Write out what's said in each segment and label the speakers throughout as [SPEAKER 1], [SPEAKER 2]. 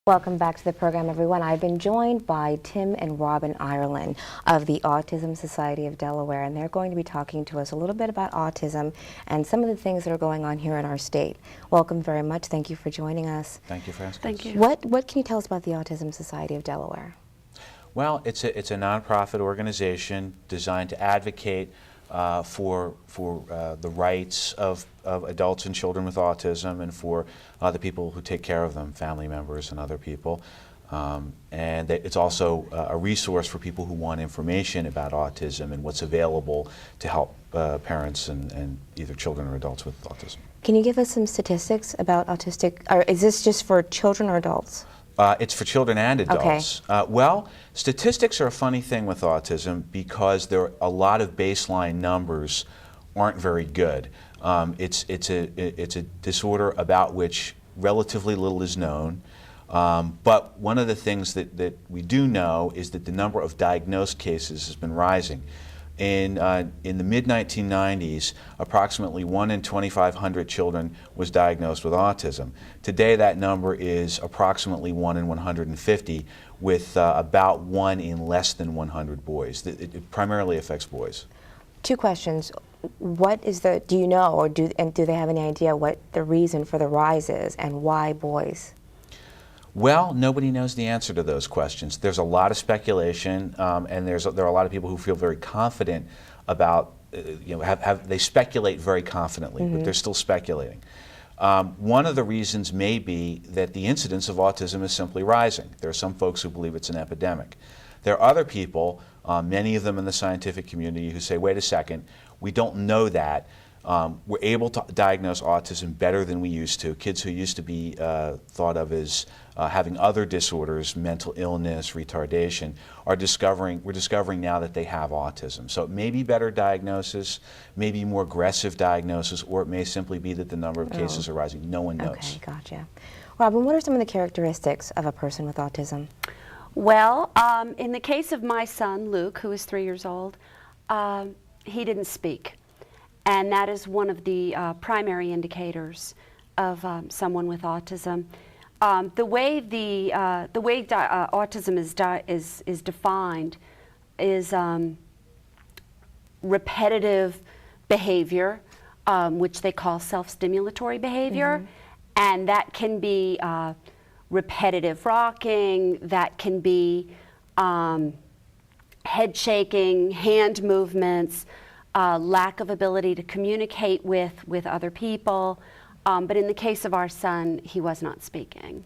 [SPEAKER 1] Welcome back to the program, everyone. I've been joined by Tim and Robin Ireland of the Autism Society of Delaware, and they're going to be talking to us a little bit about autism and some of the things that are going on here in our state. Welcome very much. Thank you for joining us.
[SPEAKER 2] Thank you for asking.
[SPEAKER 3] Thank you.
[SPEAKER 1] What can you tell us about the Autism Society of Delaware?
[SPEAKER 2] Well, it's a nonprofit organization designed to advocate for the rights of adults and children with autism, and for the people who take care of them, family members and other people. And it's also a resource for people who want information about autism and what's available to help parents and either children or adults with autism.
[SPEAKER 1] Can you give us some statistics about autistic, or is this just for children or adults?
[SPEAKER 2] It's for children and adults.
[SPEAKER 1] Okay.
[SPEAKER 2] Well, statistics are a funny thing with autism because there are a lot of baseline numbers aren't very good. It's a disorder about which relatively little is known. But one of the things that we do know is that the number of diagnosed cases has been rising. In the mid-1990s, approximately 1 in 2,500 children was diagnosed with autism. Today, that number is approximately 1 in 150, with about 1 in less than 100 boys. It primarily affects boys.
[SPEAKER 1] Two questions. What is do you know, or do they have any idea what the reason for the rise is, and why boys?
[SPEAKER 2] Well, nobody knows the answer to those questions. There's a lot of speculation, and there are a lot of people who feel very confident about, they speculate very confidently, but they're still speculating. One of the reasons may be that the incidence of autism is simply rising. There are some folks who believe it's an epidemic. There are other people, many of them in the scientific community, who say, wait a second, we don't know that. We're able to diagnose autism better than we used to. Kids who used to be thought of as having other disorders, mental illness, retardation, we're discovering now that they have autism. So it may be better diagnosis, maybe more aggressive diagnosis, or it may simply be that the number of cases are rising. No one knows.
[SPEAKER 1] Okay, gotcha. Robin, what are some of the characteristics of a person with autism?
[SPEAKER 3] Well, in the case of my son, Luke, who is 3 years old, he didn't speak. And that is one of the primary indicators of someone with autism. The way autism is defined is repetitive behavior, which they call self-stimulatory behavior, and that can be repetitive rocking, that can be head shaking, hand movements, lack of ability to communicate with other people. But in the case of our son, he was not speaking.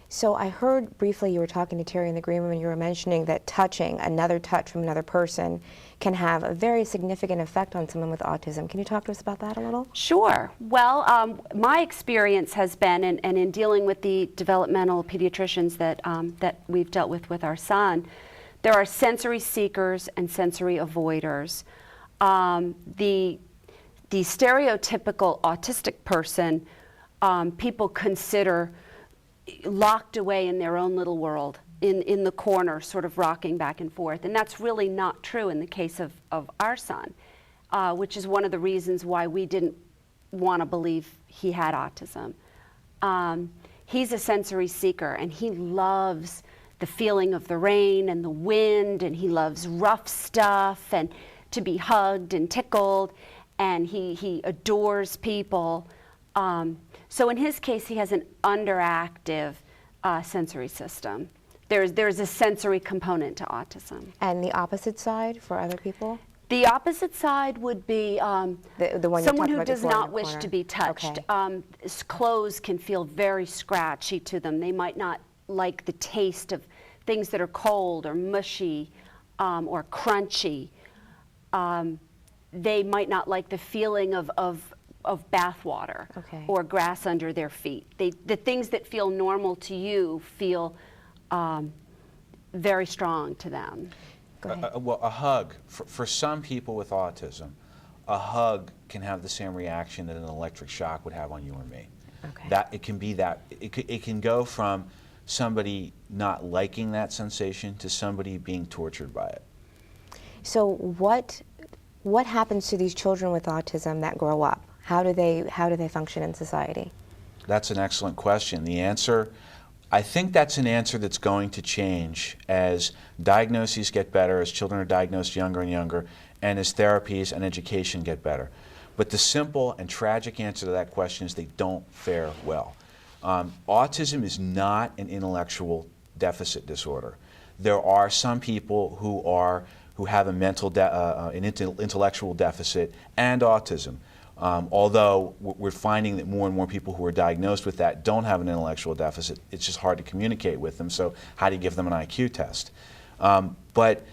[SPEAKER 1] So I heard briefly you were talking to Terry in the green room, and you were mentioning that another touch from another person can have a very significant effect on someone with autism. Can you talk to us about that a little?
[SPEAKER 3] Sure. Well, my experience has been, and in dealing with the developmental pediatricians that we've dealt with our son, there are sensory seekers and sensory avoiders. The stereotypical autistic person, people consider locked away in their own little world, in the corner, sort of rocking back and forth. And that's really not true in the case of our son, which is one of the reasons why we didn't want to believe he had autism. He's a sensory seeker, and he loves the feeling of the rain and the wind, and he loves rough stuff, and to be hugged and tickled, and he adores people. So in his case, he has an underactive sensory system. There's a sensory component to autism.
[SPEAKER 1] And the opposite side for other people?
[SPEAKER 3] The opposite side would be
[SPEAKER 1] the one
[SPEAKER 3] someone who does not wish to be touched.
[SPEAKER 1] Okay.
[SPEAKER 3] His clothes can feel very scratchy to them. They might not like the taste of things that are cold or mushy or crunchy. They might not like the feeling of bath water or grass under their feet. The things that feel normal to you feel very strong to them.
[SPEAKER 2] Well, a hug, for some people with autism, a hug can have the same reaction that an electric shock would have on you or me.
[SPEAKER 1] Okay.
[SPEAKER 2] It can go from somebody not liking that sensation to somebody being tortured by it.
[SPEAKER 1] So what happens to these children with autism that grow up? How do they function in society?
[SPEAKER 2] That's an excellent question. The answer I think that's an answer that's going to change as diagnoses get better, as children are diagnosed younger and younger, and as therapies and education get better. But the simple and tragic answer to that question is they don't fare well. Autism is not an intellectual deficit disorder. There are some people who have a intellectual deficit and autism. Although we're finding that more and more people who are diagnosed with that don't have an intellectual deficit, it's just hard to communicate with them, so how do you give them an IQ test? But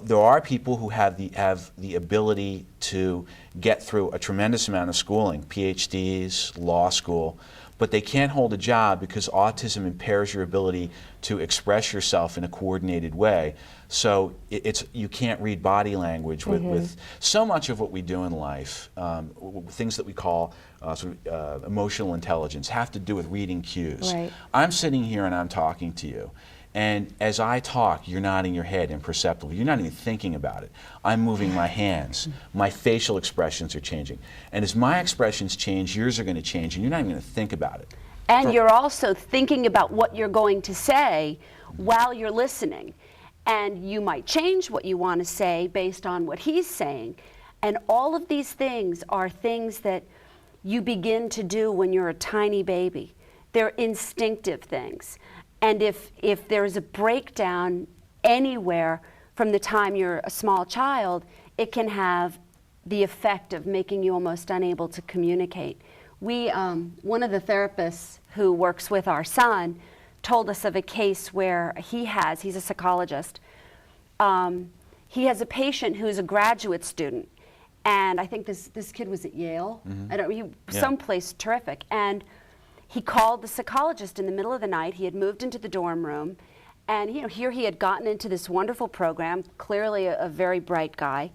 [SPEAKER 2] there are people who have the ability to get through a tremendous amount of schooling, PhDs, law school, but they can't hold a job because autism impairs your ability to express yourself in a coordinated way. So you can't read body language with so much of what we do in life, things that we call emotional intelligence, have to do with reading cues.
[SPEAKER 1] Right.
[SPEAKER 2] I'm sitting here and I'm talking to you. And as I talk, you're nodding your head imperceptibly. You're not even thinking about it. I'm moving my hands. My facial expressions are changing. And as my expressions change, yours are going to change, and you're not even going to think about it.
[SPEAKER 3] And you're also thinking about what you're going to say while you're listening. And you might change what you want to say based on what he's saying. And all of these things are things that you begin to do when you're a tiny baby. They're instinctive things. And if there's a breakdown anywhere from the time you're a small child, it can have the effect of making you almost unable to communicate. One of the therapists who works with our son told us of a case where he's a psychologist. He has a patient who's a graduate student, and I think this kid was at Yale. Someplace terrific. And he called the psychologist in the middle of the night. He had moved into the dorm room, and here he had gotten into this wonderful program, clearly a very bright guy,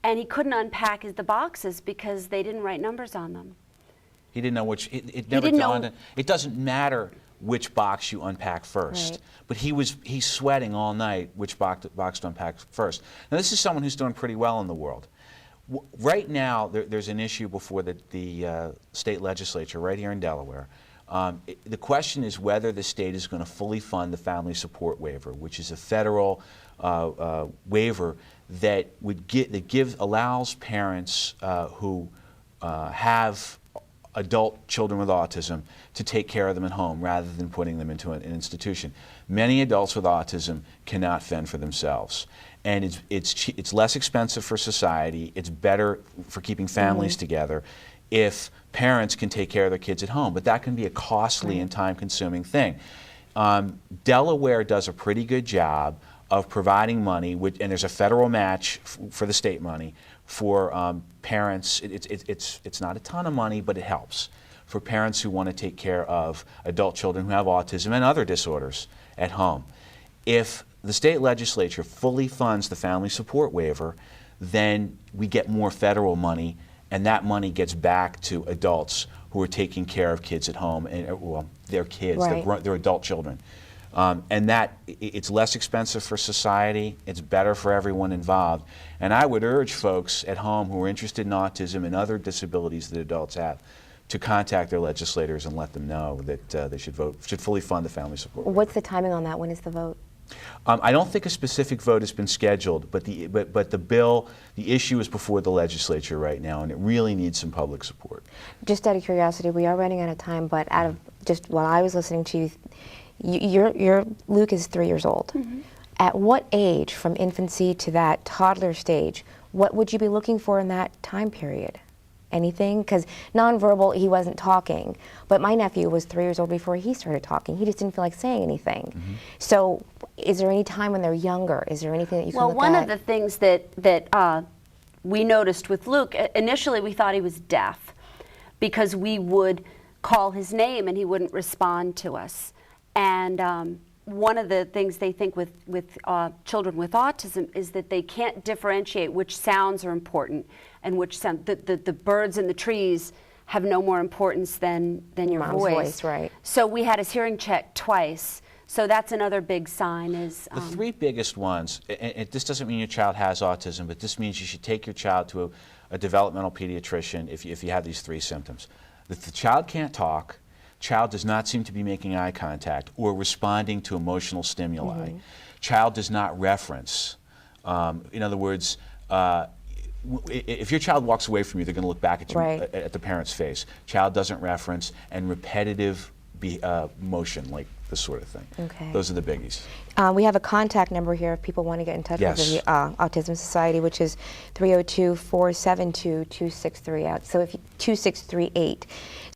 [SPEAKER 3] and he couldn't unpack the boxes because they didn't write numbers on them.
[SPEAKER 2] He didn't know which. It never dawned on. It doesn't matter which box you unpack first,
[SPEAKER 1] right.
[SPEAKER 2] But he's sweating all night which box to unpack first. Now this is someone who's doing pretty well in the world. Right now there's an issue before the state legislature right here in Delaware. The question is whether the state is going to fully fund the family support waiver, which is a federal waiver that allows parents who have adult children with autism to take care of them at home rather than putting them into an institution. Many adults with autism cannot fend for themselves, and it's less expensive for society. It's better for keeping families together if parents can take care of their kids at home, but that can be a costly and time-consuming thing. Delaware does a pretty good job of providing money, and there's a federal match for the state money for parents. It's not a ton of money, but it helps for parents who want to take care of adult children who have autism and other disorders at home. If the state legislature fully funds the family support waiver, then we get more federal money, and that money gets back to adults who are taking care of kids at home, and their kids,
[SPEAKER 1] right.
[SPEAKER 2] their adult children. And it's less expensive for society, it's better for everyone involved. And I would urge folks at home who are interested in autism and other disabilities that adults have to contact their legislators and let them know that they should fully fund the family support.
[SPEAKER 1] What's the timing on that? When is the vote?
[SPEAKER 2] I don't think a specific vote has been scheduled, but the issue is before the legislature right now, and it really needs some public support.
[SPEAKER 1] Just out of curiosity, we are running out of time, but out of just while I was listening to you, Luke is 3 years old. At what age, from infancy to that toddler stage, what would you be looking for in that time period? Anything? Because nonverbal, he wasn't talking, but my nephew was 3 years old before he started talking. He just didn't feel like saying anything. So is there any time when they're younger? Is there anything that you can look at?
[SPEAKER 3] Well, one of the things that we noticed with Luke, initially we thought he was deaf because we would call his name and he wouldn't respond to us. And one of the things they think with children with autism is that they can't differentiate which sounds are important and which sound. The birds in the trees have no more importance than your
[SPEAKER 1] Mom's voice, right.
[SPEAKER 3] So we had his hearing checked twice. So that's another big sign is...
[SPEAKER 2] The three biggest ones, and this doesn't mean your child has autism, but this means you should take your child to a developmental pediatrician if you have these three symptoms. If the child can't talk, Child does not seem to be making eye contact or responding to emotional stimuli. Child does not reference. In other words, if your child walks away from you, they're going to look back at you, at the parent's face. Child doesn't reference, and repetitive motion, like this sort of thing.
[SPEAKER 1] Okay.
[SPEAKER 2] Those are the biggies.
[SPEAKER 1] We have a contact number here if people want to get in touch with the Autism Society, which is 302-472-2638. So if 2638.